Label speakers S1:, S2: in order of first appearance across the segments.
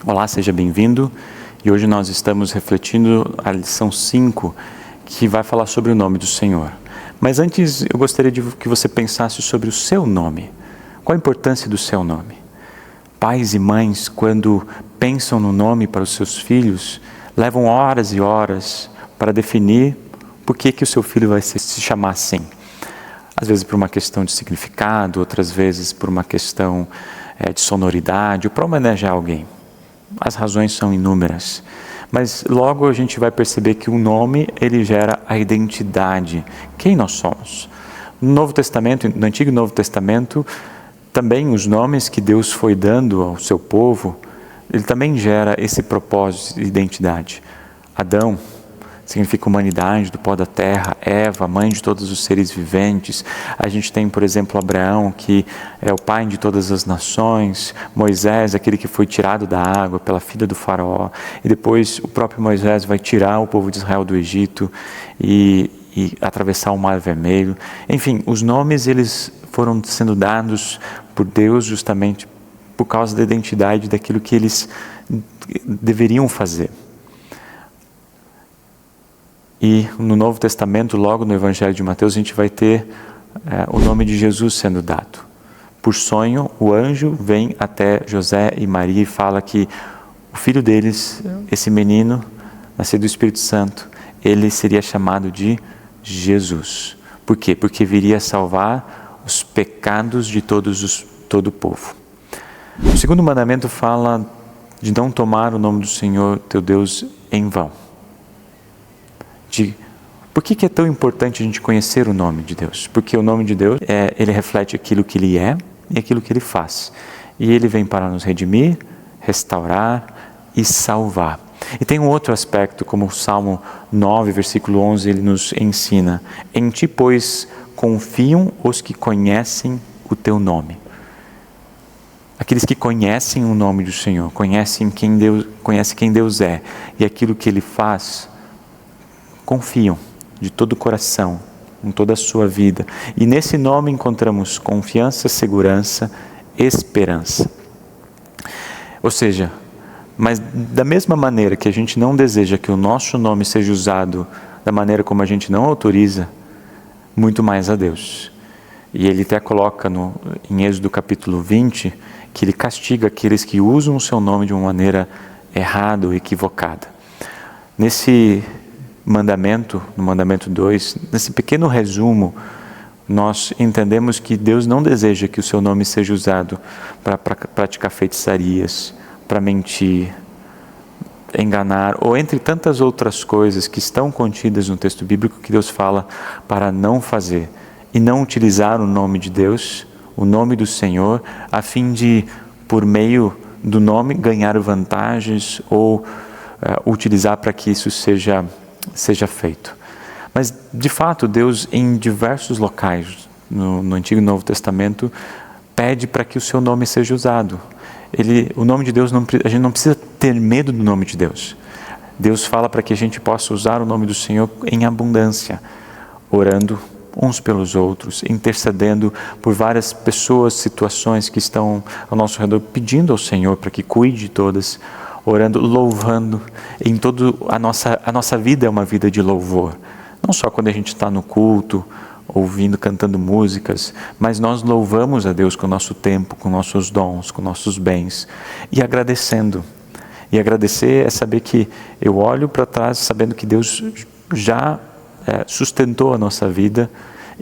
S1: Olá, seja bem-vindo. E hoje nós estamos refletindo a lição 5, que vai falar sobre o nome do Senhor. Mas antes eu gostaria de que você pensasse sobre o seu nome. Qual a importância do seu nome? Pais e mães, quando pensam no nome para os seus filhos, levam horas e horas para definir por que o seu filho vai se chamar assim. Às vezes por uma questão de significado, outras vezes por uma questão de sonoridade, ou para homenagear alguém. As razões são inúmeras, mas logo a gente vai perceber que o nome, ele gera a identidade, quem nós somos. No Novo Testamento, no Antigo e Novo Testamento, também os nomes que Deus foi dando ao seu povo, ele também gera esse propósito de identidade. Adão significa humanidade, do pó da terra. Eva, mãe de todos os seres viventes. A gente tem, por exemplo, Abraão, que é o pai de todas as nações. Moisés, aquele que foi tirado da água pela filha do faraó. E depois o próprio Moisés vai tirar o povo de Israel do Egito e atravessar o Mar Vermelho. Enfim, os nomes eles foram sendo dados por Deus justamente por causa da identidade daquilo que eles deveriam fazer. E no Novo Testamento, logo no Evangelho de Mateus, a gente vai ter o nome de Jesus sendo dado. Por sonho, o anjo vem até José e Maria e fala que o filho deles, esse menino, nascido do Espírito Santo, ele seria chamado de Jesus. Por quê? Porque viria salvar os pecados de todo o povo. O segundo mandamento fala de não tomar o nome do Senhor, teu Deus, em vão. Por que é tão importante a gente conhecer o nome de Deus? Porque o nome de Deus, ele reflete aquilo que Ele é e aquilo que Ele faz. E Ele vem para nos redimir, restaurar e salvar. E tem um outro aspecto, como o Salmo 9, versículo 11, ele nos ensina. Em ti, pois, confiam os que conhecem o teu nome. Aqueles que conhecem o nome do Senhor, conhecem quem Deus é e aquilo que Ele faz, confiam de todo o coração, com toda a sua vida. E nesse nome encontramos confiança, segurança, esperança. Ou seja, mas da mesma maneira que a gente não deseja que o nosso nome seja usado da maneira como a gente não autoriza, muito mais a Deus. E Ele até coloca em Êxodo capítulo 20, que Ele castiga aqueles que usam o seu nome de uma maneira errada ou equivocada. Nesse mandamento, no mandamento 2, nesse pequeno resumo, nós entendemos que Deus não deseja que o seu nome seja usado para praticar feitiçarias, para mentir, enganar, ou entre tantas outras coisas que estão contidas no texto bíblico que Deus fala para não fazer, e não utilizar o nome de Deus, o nome do Senhor, a fim de, por meio do nome, ganhar vantagens ou utilizar para que isso seja feito. Mas, de fato, Deus, em diversos locais, no Antigo e Novo Testamento, pede para que o seu nome seja usado. O nome de Deus, a gente não precisa ter medo do nome de Deus. Deus fala para que a gente possa usar o nome do Senhor em abundância, orando uns pelos outros, intercedendo por várias pessoas, situações que estão ao nosso redor, pedindo ao Senhor para que cuide de todas, orando, louvando. Em todo a nossa vida é uma vida de louvor. Não só quando a gente está no culto, ouvindo, cantando músicas, mas nós louvamos a Deus com o nosso tempo, com nossos dons, com nossos bens, e agradecendo. E agradecer é saber que eu olho para trás sabendo que Deus já sustentou a nossa vida,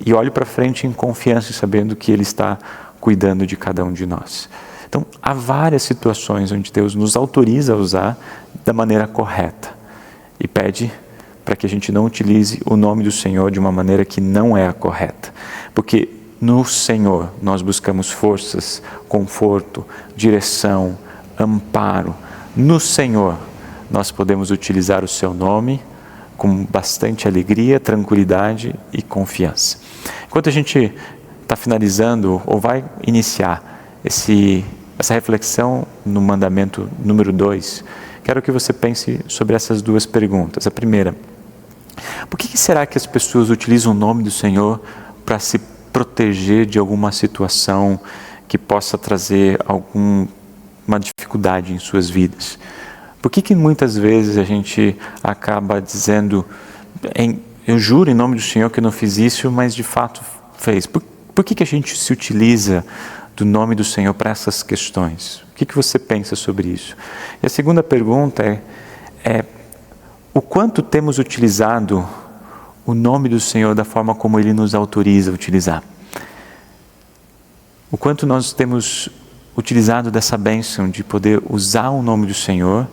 S1: e olho para frente em confiança sabendo que Ele está cuidando de cada um de nós. Então, há várias situações onde Deus nos autoriza a usar da maneira correta e pede para que a gente não utilize o nome do Senhor de uma maneira que não é a correta. Porque no Senhor nós buscamos forças, conforto, direção, amparo. No Senhor nós podemos utilizar o seu nome com bastante alegria, tranquilidade e confiança. Enquanto a gente está finalizando ou vai iniciar essa reflexão no mandamento número 2, quero que você pense sobre essas duas perguntas. A primeira, por que será que as pessoas utilizam o nome do Senhor para se proteger de alguma situação que possa trazer algum uma dificuldade em suas vidas? Por que muitas vezes a gente acaba dizendo, eu juro em nome do Senhor que eu não fiz isso, mas de fato fez? Por que a gente se utiliza do nome do Senhor para essas questões? O que você pensa sobre isso? E a segunda pergunta é o quanto temos utilizado o nome do Senhor da forma como Ele nos autoriza a utilizar? O quanto nós temos utilizado dessa bênção de poder usar o nome do Senhor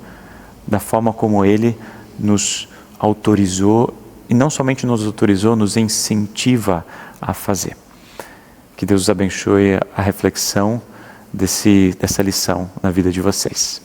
S1: da forma como Ele nos autorizou, e não somente nos autorizou, nos incentiva a fazer. Que Deus abençoe a reflexão dessa lição na vida de vocês.